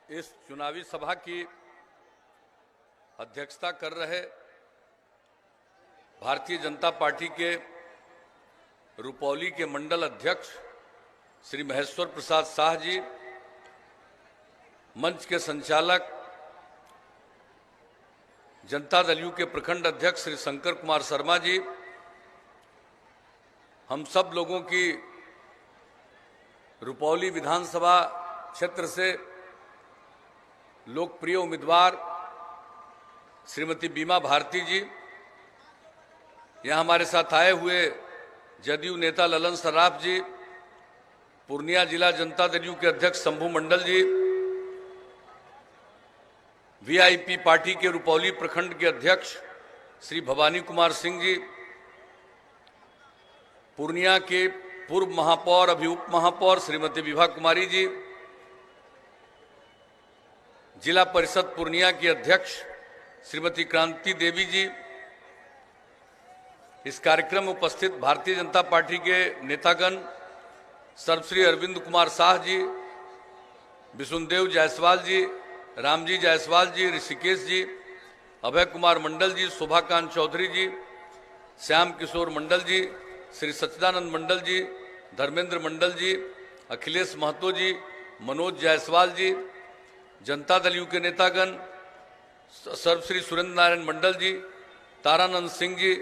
इस चुनावी सभा की अध्यक्षता कर रहे भारतीय जनता पार्टी के रुपौली के मंडल अध्यक्ष श्री महेश्वर प्रसाद शाह जी, मंच के संचालक जनता दल यू के प्रखंड अध्यक्ष श्री शंकर कुमार शर्मा जी, हम सब लोगों की रुपौली विधानसभा क्षेत्र से लोकप्रिय उम्मीदवार श्रीमती बीमा भारती जी, यहाँ हमारे साथ आए हुए जदयू नेता ललन सराफ जी, पूर्णिया जिला जनता दल यू के अध्यक्ष शंभू मंडल जी, वीआईपी पार्टी के रुपौली प्रखंड के अध्यक्ष श्री भवानी कुमार सिंह जी, पूर्णिया के पूर्व महापौर अभी उप महापौर श्रीमती विभा कुमारी जी, जिला परिषद पूर्णिया की अध्यक्ष श्रीमती क्रांति देवी जी, इस कार्यक्रम में उपस्थित भारतीय जनता पार्टी के नेतागण सर्वश्री अरविंद कुमार शाह जी, विष्णुदेव जायसवाल जी, रामजी जायसवाल जी, ऋषिकेश जी, अभय कुमार मंडल जी, शोभाकांत चौधरी जी, श्याम किशोर मंडल जी, श्री सच्चिदानंद मंडल जी, धर्मेंद्र मंडल जी, अखिलेश महतो जी, मनोज जायसवाल जी, जनता दल यू के नेतागण सर्वश्री सुरेंद्र नारायण मंडल जी, तारानंद सिंह जी,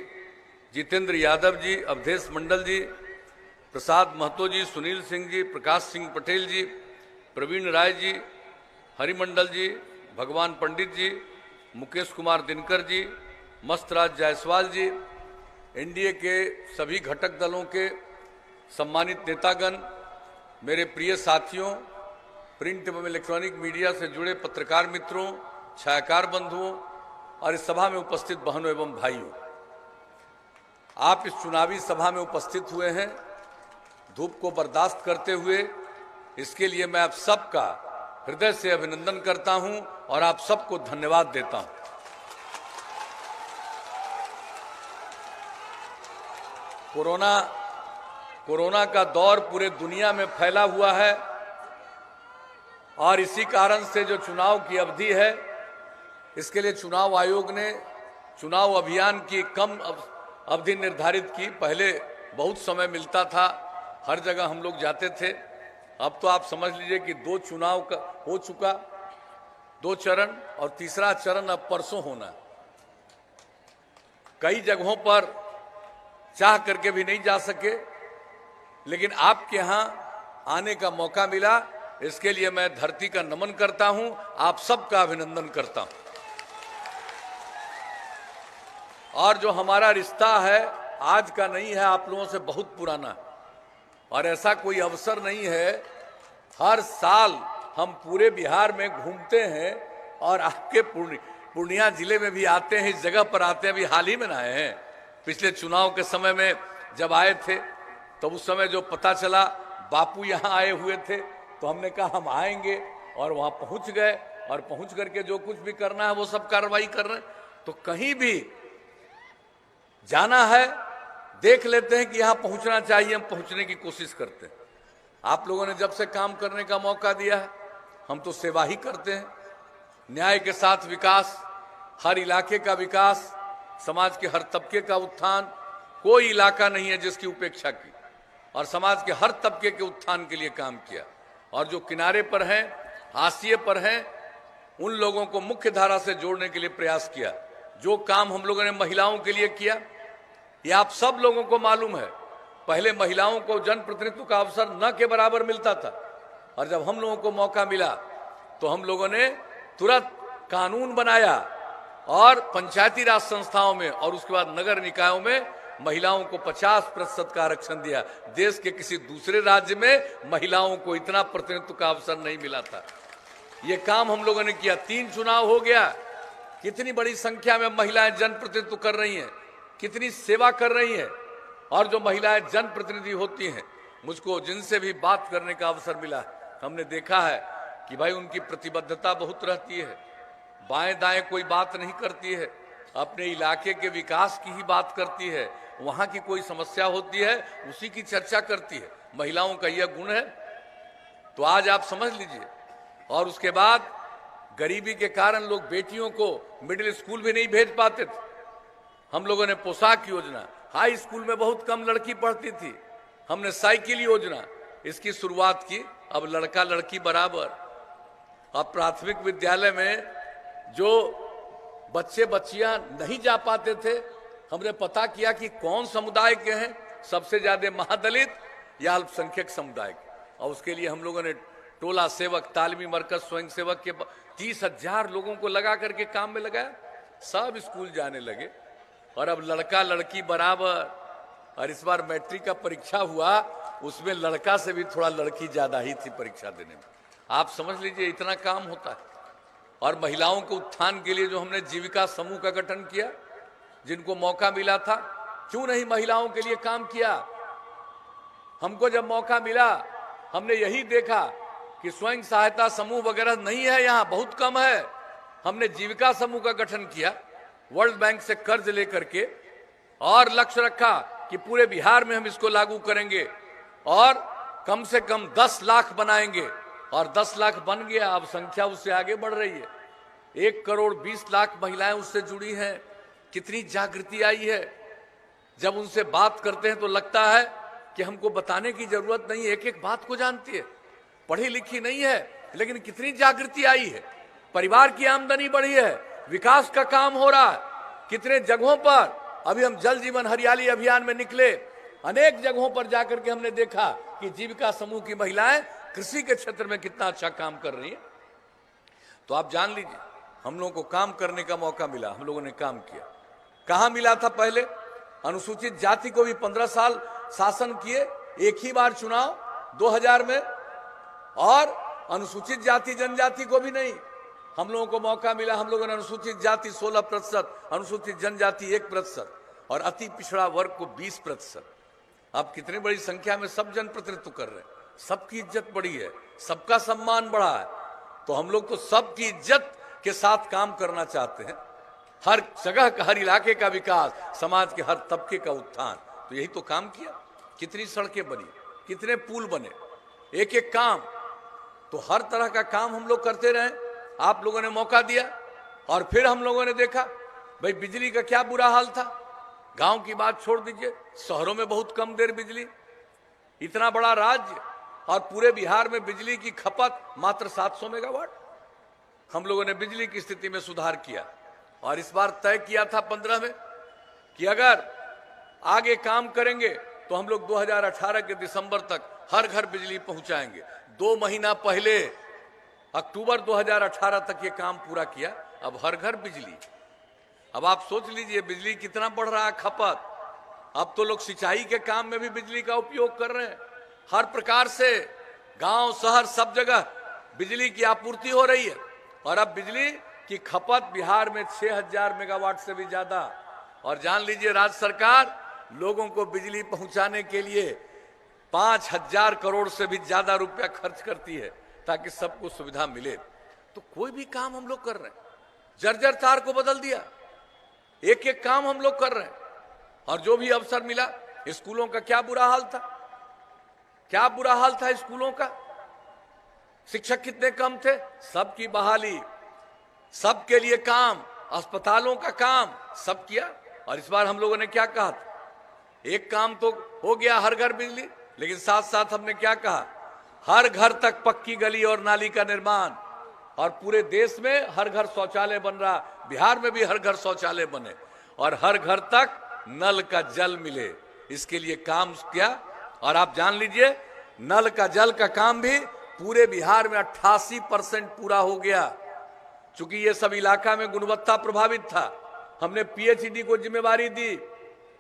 जितेंद्र यादव जी, अवधेश मंडल जी, प्रसाद महतो जी, सुनील सिंह जी, प्रकाश सिंह पटेल जी, प्रवीण राय जी, हरिमंडल जी, भगवान पंडित जी, मुकेश कुमार दिनकर जी, मस्तराज जायसवाल जी, एनडीए के सभी घटक दलों के सम्मानित नेतागण, मेरे प्रिय साथियों, प्रिंट एवं इलेक्ट्रॉनिक मीडिया से जुड़े पत्रकार मित्रों, छायाकार बंधुओं और इस सभा में उपस्थित बहनों एवं भाइयों, आप इस चुनावी सभा में उपस्थित हुए हैं धूप को बर्दाश्त करते हुए। इसके लिए मैं आप सबका हृदय से अभिनंदन करता हूं और आप सबको धन्यवाद देता हूं। कोरोना का दौर पूरे दुनिया में फैला हुआ है और इसी कारण से जो चुनाव की अवधि है, इसके लिए चुनाव आयोग ने चुनाव अभियान की कम अवधि निर्धारित की। पहले बहुत समय मिलता था, हर जगह हम लोग जाते थे। अब तो आप समझ लीजिए कि 2 चुनाव का हो चुका, 2 चरण, और तीसरा चरण अब परसों होना। कई जगहों पर चाह करके भी नहीं जा सके, लेकिन आपके यहां आने का मौका मिला, इसके लिए मैं धरती का नमन करता हूं, आप सबका अभिनंदन करता हूं। और जो हमारा रिश्ता है आज का नहीं है, आप लोगों से बहुत पुराना है और ऐसा कोई अवसर नहीं है। हर साल हम पूरे बिहार में घूमते हैं और आपके पूर्णिया जिले में भी आते हैं, इस जगह पर आते हैं। अभी हाल ही में आए हैं, पिछले चुनाव के समय में जब आए थे तो उस समय जो पता चला बापू यहाँ आए हुए थे, तो हमने कहा हम आएंगे और वहाँ पहुँच गए और पहुँच करके जो कुछ भी करना है वो सब कार्रवाई कर रहे हैं। तो कहीं भी जाना है, देख लेते हैं कि यहाँ पहुँचना चाहिए, हम पहुँचने की कोशिश करते हैं। आप लोगों ने जब से काम करने का मौका दिया है, हम तो सेवा ही करते हैं। न्याय के साथ विकास, हर इलाके का विकास, समाज के हर तबके का उत्थान, कोई इलाका नहीं है जिसकी उपेक्षा की, और समाज के हर तबके के उत्थान के लिए काम किया। और जो किनारे पर हैं, हाशिए पर हैं, उन लोगों को मुख्य धारा से जोड़ने के लिए प्रयास किया। जो काम हम लोगों ने महिलाओं के लिए किया, ये आप सब लोगों को मालूम है। पहले महिलाओं को जनप्रतिनिधित्व का अवसर न के बराबर मिलता था, और जब हम लोगों को मौका मिला तो हम लोगों ने तुरंत कानून बनाया और पंचायती राज संस्थाओं में और उसके बाद नगर निकायों में महिलाओं को 50% का आरक्षण दिया। देश के किसी दूसरे राज्य में महिलाओं को इतना प्रतिनिधित्व का अवसर नहीं मिला था। ये काम हम लोगों ने किया। 3 चुनाव हो गया, कितनी बड़ी संख्या में महिलाएं जनप्रतिनिधित्व कर रही हैं, कितनी सेवा कर रही हैं। और जो महिलाएं जनप्रतिनिधि होती हैं, मुझको जिनसे भी बात करने का अवसर मिला, हमने देखा है कि भाई उनकी प्रतिबद्धता बहुत रहती है, बाएं दाएं कोई बात नहीं करती है, अपने इलाके के विकास की ही बात करती है, वहां की कोई समस्या होती है उसी की चर्चा करती है। महिलाओं का यह गुण है। तो आज आप समझ लीजिए। और उसके बाद गरीबी के कारण लोग बेटियों को मिडिल स्कूल भी नहीं भेज पाते थे। हम लोगों ने पोशाक योजना, हाई स्कूल में बहुत कम लड़की पढ़ती थी, हमने साइकिल योजना इसकी शुरुआत की। अब लड़का लड़की बराबर। अब प्राथमिक विद्यालय में जो बच्चे बच्चियां नहीं जा पाते थे, हमने पता किया कि कौन समुदाय के हैं, सबसे ज्यादा महादलित या अल्पसंख्यक समुदाय के, और उसके लिए हम लोगों ने टोला सेवक, तालीमी मरकज, स्वयं सेवक के 30,000 लोगों को लगा करके काम में लगाया। सब स्कूल जाने लगे और अब लड़का लड़की बराबर। और इस बार मैट्रिक का परीक्षा हुआ, उसमें लड़का से भी थोड़ा लड़की ज्यादा ही थी परीक्षा देने में। आप समझ लीजिए इतना काम होता है। और महिलाओं के उत्थान के लिए जो हमने जीविका समूह का गठन किया, जिनको मौका मिला था, क्यों नहीं महिलाओं के लिए काम किया? हमको जब मौका मिला हमने यही देखा कि स्वयं सहायता समूह वगैरह नहीं है, यहाँ बहुत कम है। हमने जीविका समूह का गठन किया, वर्ल्ड बैंक से कर्ज लेकर के, और लक्ष्य रखा कि पूरे बिहार में हम इसको लागू करेंगे और कम से कम 10 लाख बनाएंगे। और 10 लाख बन गया। अब संख्या उससे आगे बढ़ रही है। 1,20,00,000 महिलाएं उससे जुड़ी हैं। कितनी जागृति आई है। जब उनसे बात करते हैं तो लगता है कि हमको बताने की जरूरत नहीं, एक एक बात को जानती है, पढ़ी लिखी नहीं है, लेकिन कितनी जागृति आई है। परिवार की आमदनी बढ़ी है, विकास का काम हो रहा है। कितने जगहों पर अभी हम जल जीवन हरियाली अभियान में निकले, अनेक जगहों पर जाकर के हमने देखा कि जीविका समूह की महिलाएं कृषि के क्षेत्र में कितना अच्छा काम कर रही है। तो आप जान लीजिए हम लोगों को काम करने का मौका मिला, हम लोगों ने काम किया। कहां मिला था? पहले अनुसूचित जाति को भी 15 साल शासन किए, एक ही बार चुनाव 2000 में, और अनुसूचित जाति जनजाति को भी नहीं। हम लोगों को मौका मिला, हम लोगों ने अनुसूचित जाति 16%, अनुसूचित जनजाति 1% और अति पिछड़ा वर्ग को 20%। अब कितनी बड़ी संख्या में सब जनप्रतिनिधित्व कर रहे हैं, सबकी इज्जत बढ़ी है, सबका सम्मान बढ़ा है। तो हम लोग तो सबकी इज्जत के साथ काम करना चाहते हैं, हर जगह का, हर इलाके का विकास, समाज के हर तबके का उत्थान। तो यही तो काम किया। कितनी सड़कें बनी, कितने पुल बने, एक एक काम। तो हर तरह का काम हम लोग करते रहे। आप लोगों ने मौका दिया और फिर हम लोगों ने देखा भाई बिजली का क्या बुरा हाल था। गांव की बात छोड़ दीजिए, शहरों में बहुत कम देर बिजली। इतना बड़ा राज्य और पूरे बिहार में बिजली की खपत मात्र 700 मेगावाट। हम लोगों ने बिजली की स्थिति में सुधार किया और इस बार तय किया था 15 में कि अगर आगे काम करेंगे तो हम लोग 2018 के दिसंबर तक हर घर बिजली पहुंचाएंगे। 2 महीना पहले अक्टूबर 2018 तक ये काम पूरा किया। अब हर घर बिजली। अब आप सोच लीजिए बिजली कितना बढ़ रहा है खपत। अब तो लोग सिंचाई के काम में भी बिजली का उपयोग कर रहे हैं। हर प्रकार से गांव शहर सब जगह बिजली की आपूर्ति हो रही है और अब बिजली की खपत बिहार में 6000 मेगावाट से भी ज्यादा। और जान लीजिए राज्य सरकार लोगों को बिजली पहुंचाने के लिए 5000 करोड़ से भी ज्यादा रुपया खर्च करती है ताकि सबको सुविधा मिले। तो कोई भी काम हम लोग कर रहे हैं, जर्जर तार को बदल दिया, एक एक काम हम लोग कर रहे हैं। और जो भी अवसर मिला, स्कूलों का क्या बुरा हाल था, क्या बुरा हाल था स्कूलों का। शिक्षक कितने कम थे, सबकी बहाली, सबके लिए काम, अस्पतालों का काम सब किया। और इस बार हम लोगों ने क्या कहा था, एक काम तो हो गया हर घर बिजली, लेकिन साथ साथ हमने क्या कहा, हर घर तक पक्की गली और नाली का निर्माण। और पूरे देश में हर घर शौचालय बन रहा, बिहार में भी हर घर शौचालय बने और हर घर तक नल का जल मिले, इसके लिए काम किया। और आप जान लीजिए नल का जल का काम भी पूरे बिहार में 88% पूरा हो गया। चूंकि ये सब इलाका में गुणवत्ता प्रभावित था, हमने पीएचईडी को जिम्मेवारी दी,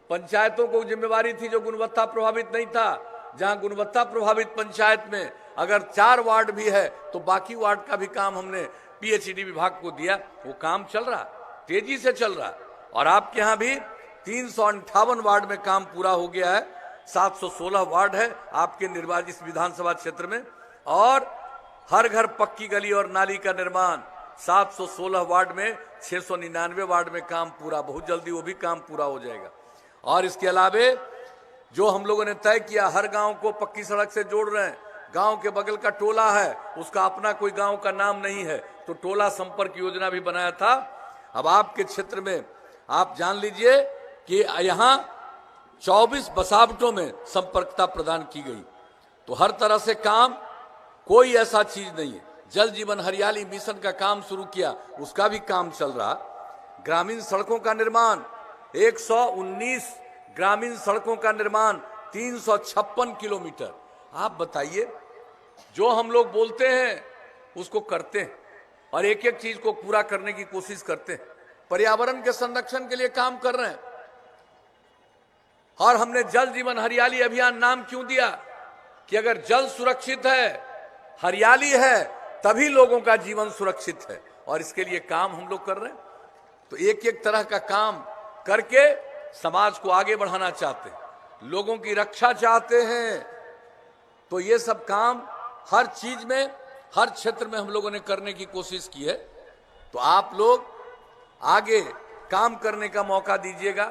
पंचायतों को जिम्मेवारी थी जो गुणवत्ता प्रभावित नहीं था। जहां गुणवत्ता प्रभावित पंचायत में अगर 4 वार्ड भी है तो बाकी वार्ड का भी काम हमने पीएचईडी विभाग को दिया। वो काम चल रहा, तेजी से चल रहा। और आपके यहां भी 358 वार्ड में काम पूरा हो गया है। 716 वार्ड है आपके निर्वाचित विधानसभा क्षेत्र में। और हर घर पक्की गली और नाली का निर्माण 716 वार्ड में, 699 वार्ड में काम पूरा, बहुत जल्दी वो भी काम पूरा हो जाएगा। और इसके अलावे जो हम लोगों ने तय किया, हर गांव को पक्की सड़क से जोड़ रहे हैं, गांव के बगल का टोला है, उसका अपना कोई गांव का नाम नहीं है, तो टोला संपर्क योजना भी बनाया था। अब आपके क्षेत्र में आप जान लीजिए कि यहाँ 24 बसावटों में संपर्कता प्रदान की गई। तो हर तरह से काम, कोई ऐसा चीज नहीं है। जल जीवन हरियाली मिशन का काम शुरू किया, उसका भी काम चल रहा। ग्रामीण सड़कों का निर्माण, 119 ग्रामीण सड़कों का निर्माण, 356 किलोमीटर। आप बताइए, जो हम लोग बोलते हैं उसको करते हैं और एक एक चीज को पूरा करने की कोशिश करते हैं। पर्यावरण के संरक्षण के लिए काम कर रहे हैं। और हमने जल जीवन हरियाली अभियान नाम क्यों दिया कि अगर जल सुरक्षित है, हरियाली है, तभी लोगों का जीवन सुरक्षित है। और इसके लिए काम हम लोग कर रहे हैं। तो एक एक तरह का काम करके समाज को आगे बढ़ाना चाहते हैं, लोगों की रक्षा चाहते हैं। तो ये सब काम हर चीज में, हर क्षेत्र में हम लोगों ने करने की कोशिश की है। तो आप लोग आगे काम करने का मौका दीजिएगा।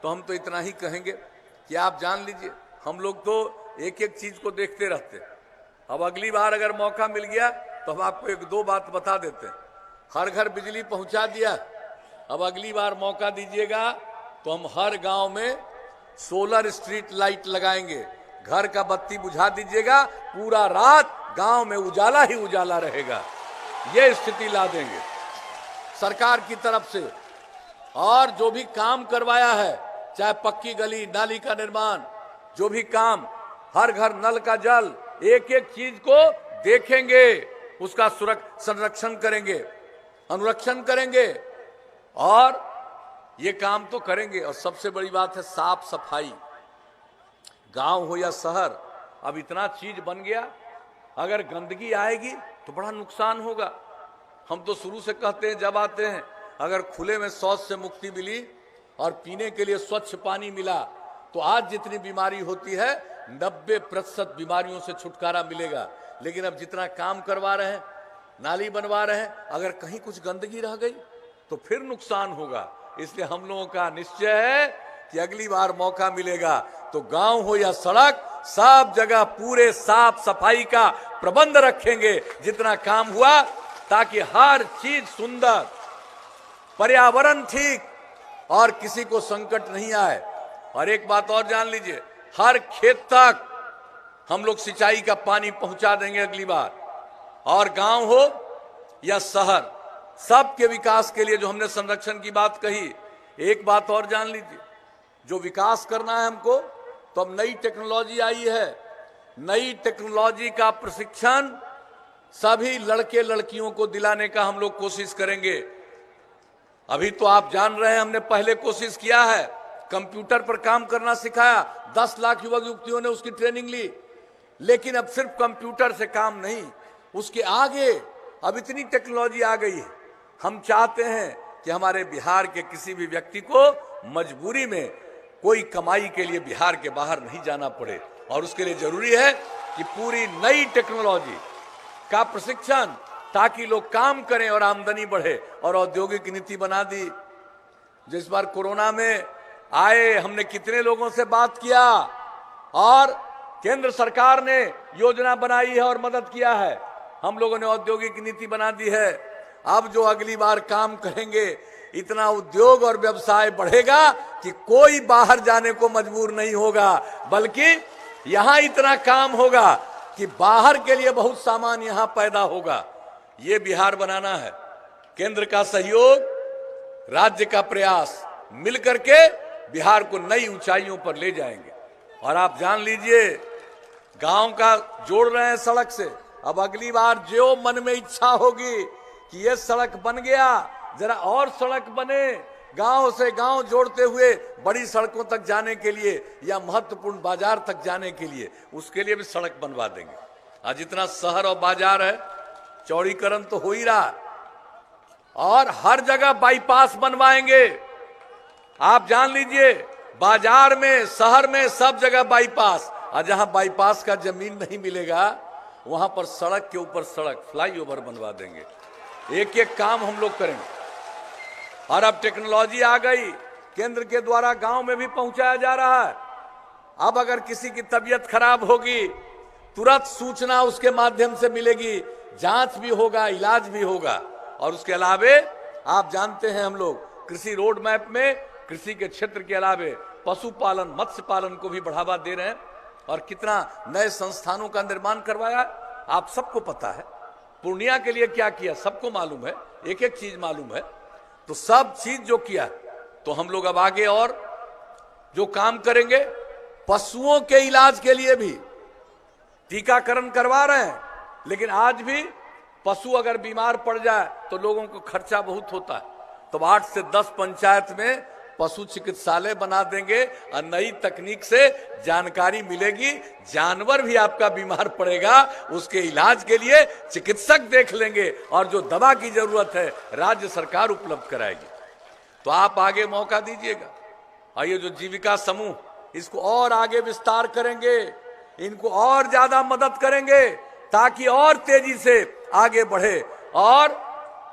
तो हम तो इतना ही कहेंगे कि आप जान लीजिए, हम लोग तो एक एक चीज को देखते रहते हैं। अब अगली बार अगर मौका मिल गया तो हम आपको एक दो बात बता देते हैं। हर घर बिजली पहुंचा दिया, अब अगली बार मौका दीजिएगा तो हम हर गांव में सोलर स्ट्रीट लाइट लगाएंगे। घर का बत्ती बुझा दीजिएगा, पूरा रात गांव में उजाला ही उजाला रहेगा। ये स्थिति ला देंगे सरकार की तरफ से। और जो भी काम करवाया है, चाहे पक्की गली, नाली का निर्माण, जो भी काम, हर घर नल का जल, एक एक चीज को देखेंगे, उसका संरक्षण करेंगे, अनुरक्षण करेंगे और ये काम तो करेंगे। और सबसे बड़ी बात है साफ सफाई। गांव हो या शहर, अब इतना चीज बन गया, अगर गंदगी आएगी तो बड़ा नुकसान होगा। हम तो शुरू से कहते हैं, जब आते हैं, अगर खुले में शौच से मुक्ति मिली और पीने के लिए स्वच्छ पानी मिला तो आज जितनी बीमारी होती है 90% बीमारियों से छुटकारा मिलेगा। लेकिन अब जितना काम करवा रहे हैं, नाली बनवा रहे हैं, अगर कहीं कुछ गंदगी रह गई तो फिर नुकसान होगा। इसलिए हम लोगों का निश्चय है कि अगली बार मौका मिलेगा तो गांव हो या सड़क, सब जगह पूरे साफ सफाई का प्रबंध रखेंगे जितना काम हुआ, ताकि हर चीज सुंदर, पर्यावरण ठीक और किसी को संकट नहीं आए। और एक बात और जान लीजिए, हर खेत तक हम लोग सिंचाई का पानी पहुंचा देंगे अगली बार। और गांव हो या शहर, सबके विकास के लिए जो हमने संरक्षण की बात कही, एक बात और जान लीजिए, जो विकास करना है हमको, तो अब नई टेक्नोलॉजी आई है। नई टेक्नोलॉजी का प्रशिक्षण सभी लड़के लड़कियों को दिलाने का हम लोग कोशिश करेंगे। अभी तो आप जान रहे हैं, हमने पहले कोशिश किया है, कंप्यूटर पर काम करना सिखाया, 10 लाख युवक युवतियों ने उसकी ट्रेनिंग ली। लेकिन अब सिर्फ कंप्यूटर से काम नहीं, उसके आगे अब इतनी टेक्नोलॉजी आ गई है। हम चाहते हैं कि हमारे बिहार के किसी भी व्यक्ति को मजबूरी में कोई कमाई के लिए बिहार के बाहर नहीं जाना पड़े। और उसके लिए जरूरी है कि पूरी नई टेक्नोलॉजी का प्रशिक्षण, ताकि लोग काम करें और आमदनी बढ़े। और औद्योगिक नीति बना दी। जिस बार कोरोना में आए, हमने कितने लोगों से बात किया और केंद्र सरकार ने योजना बनाई है और मदद किया है। हम लोगों ने औद्योगिक नीति बना दी है। अब जो अगली बार काम करेंगे, इतना उद्योग और व्यवसाय बढ़ेगा कि कोई बाहर जाने को मजबूर नहीं होगा, बल्कि यहां इतना काम होगा कि बाहर के लिए बहुत सामान यहां पैदा होगा। ये बिहार बनाना है। केंद्र का सहयोग, राज्य का प्रयास मिलकर के बिहार को नई ऊंचाइयों पर ले जाएंगे। और आप जान लीजिए, गांव का जोड़ रहे हैं सड़क से। अब अगली बार जो मन में इच्छा होगी कि ये सड़क बन गया, जरा और सड़क बने, गांव से गांव जोड़ते हुए बड़ी सड़कों तक जाने के लिए या महत्वपूर्ण बाजार तक जाने के लिए, उसके लिए भी सड़क बनवा देंगे। आज जितना शहर और बाजार है, चौड़ीकरण तो हो ही रहा, और हर जगह बाईपास बनवाएंगे। आप जान लीजिए, बाजार में, शहर में, सब जगह बाईपास। और जहां बाईपास का जमीन नहीं मिलेगा, वहां पर सड़क के ऊपर सड़क, फ्लाईओवर बनवा देंगे। एक एक काम हम लोग करेंगे। और अब टेक्नोलॉजी आ गई, केंद्र के द्वारा गांव में भी पहुंचाया जा रहा है। अब अगर किसी की तबीयत खराब होगी तुरंत सूचना उसके माध्यम से मिलेगी, जांच भी होगा, इलाज भी होगा। और उसके अलावे आप जानते हैं हम लोग कृषि रोड मैप में कृषि के क्षेत्र के अलावे पशुपालन, मत्स्य पालन को भी बढ़ावा दे रहे हैं और कितना नए संस्थानों का निर्माण करवाया आप सबको पता है। पूर्णिया के लिए क्या किया सबको मालूम है, एक एक चीज मालूम है। तो सब चीज जो किया, तो हम लोग अब आगे और जो काम करेंगे, पशुओं के इलाज के लिए भी टीकाकरण करवा रहे हैं। लेकिन आज भी पशु अगर बीमार पड़ जाए तो लोगों को खर्चा बहुत होता है, तो 8 से 10 पंचायत में पशु चिकित्सालय बना देंगे और नई तकनीक से जानकारी मिलेगी। जानवर भी आपका बीमार पड़ेगा, उसके इलाज के लिए चिकित्सक देख लेंगे और जो दवा की जरूरत है राज्य सरकार उपलब्ध कराएगी। तो आप आगे मौका दीजिएगा और ये जो जीविका समूह, इसको और आगे विस्तार करेंगे, इनको और ज्यादा मदद करेंगे ताकि और तेजी से आगे बढ़े। और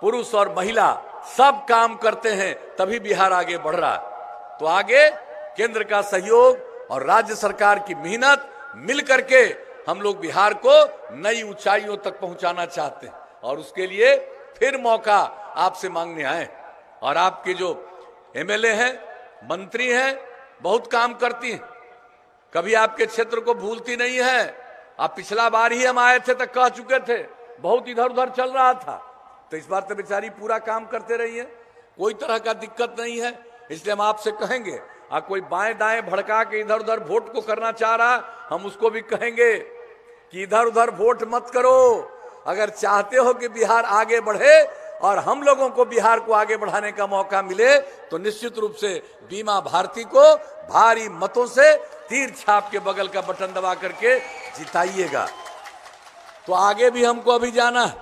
पुरुष और महिला सब काम करते हैं तभी बिहार आगे बढ़ रहा है। तो आगे केंद्र का सहयोग और राज्य सरकार की मेहनत मिल करके हम लोग बिहार को नई ऊंचाइयों तक पहुंचाना चाहते हैं और उसके लिए फिर मौका आपसे मांगने आए। और आपके जो एमएलए हैं, मंत्री हैं, बहुत काम करती हैं, कभी आपके क्षेत्र को भूलती नहीं है। आप पिछला बार ही हम आए थे तो कह चुके थे, बहुत इधर उधर चल रहा था, तो इस बार तो बेचारी पूरा काम करते रही है, कोई तरह का दिक्कत नहीं है। इसलिए हम आपसे कहेंगे, कोई बाएं दाएं भड़का के इधर उधर वोट को करना चाह रहा, हम उसको भी कहेंगे कि इधर उधर वोट मत करो। अगर चाहते हो कि बिहार आगे बढ़े और हम लोगों को बिहार को आगे बढ़ाने का मौका मिले, तो निश्चित रूप से बीमा भारती को भारी मतों से तीर छाप के बगल का बटन दबा करके जिताइएगा। तो आगे भी हमको अभी जाना है,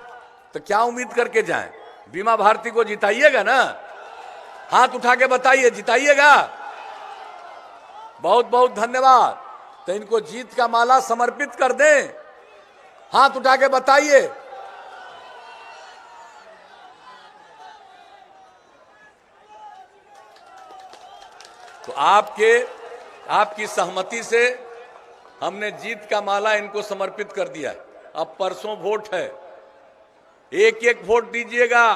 तो क्या उम्मीद करके जाएं? बीमा भारती को जिताइएगा ना? हाथ उठा के बताइए, जिताइएगा। बहुत बहुत धन्यवाद। तो इनको जीत का माला समर्पित कर दें, हाथ उठा के बताइए। तो आपकी सहमति से हमने जीत का माला इनको समर्पित कर दिया। अब परसों वोट है, एक एक वोट दीजिएगा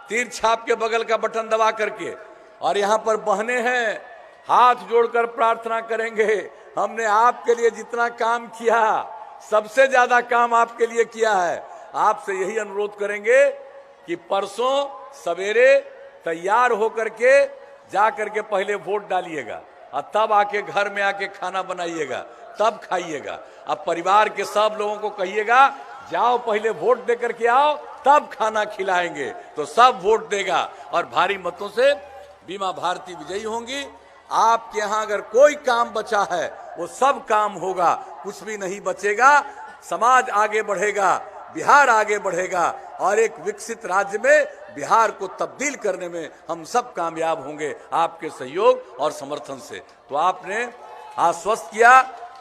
तीर छाप के बगल का बटन दबा करके। और यहां पर बहने हैं, हाथ जोड़कर प्रार्थना करेंगे, हमने आपके लिए जितना काम किया, सबसे ज्यादा काम आपके लिए किया है। आपसे यही अनुरोध करेंगे कि परसों सवेरे तैयार होकर के जा करके पहले वोट डालिएगा और तब आके घर में आके खाना बनाइएगा, तब खाइएगा। अब परिवार के सब लोगों को कहिएगा, जाओ पहले वोट दे करके आओ, तब खाना खिलाएंगे। तो सब वोट देगा और भारी मतों से बीमा भारती विजयी होंगी। आपके यहां अगर कोई काम बचा है वो सब काम होगा, कुछ भी नहीं बचेगा। समाज आगे बढ़ेगा, बिहार आगे बढ़ेगा और एक विकसित राज्य में बिहार को तब्दील करने में हम सब कामयाब होंगे आपके सहयोग और समर्थन से। तो आपने आश्वस्त किया,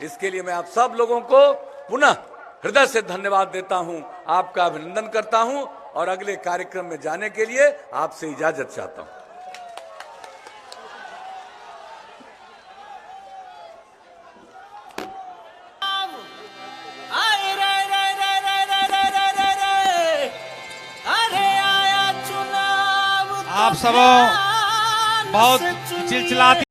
इसके लिए मैं आप सब लोगों को पुनः हृदय से धन्यवाद देता हूं, आपका अभिनंदन करता हूं और अगले कार्यक्रम में जाने के लिए आपसे इजाजत चाहता हूं। आप सब बहुत चिलचिलाती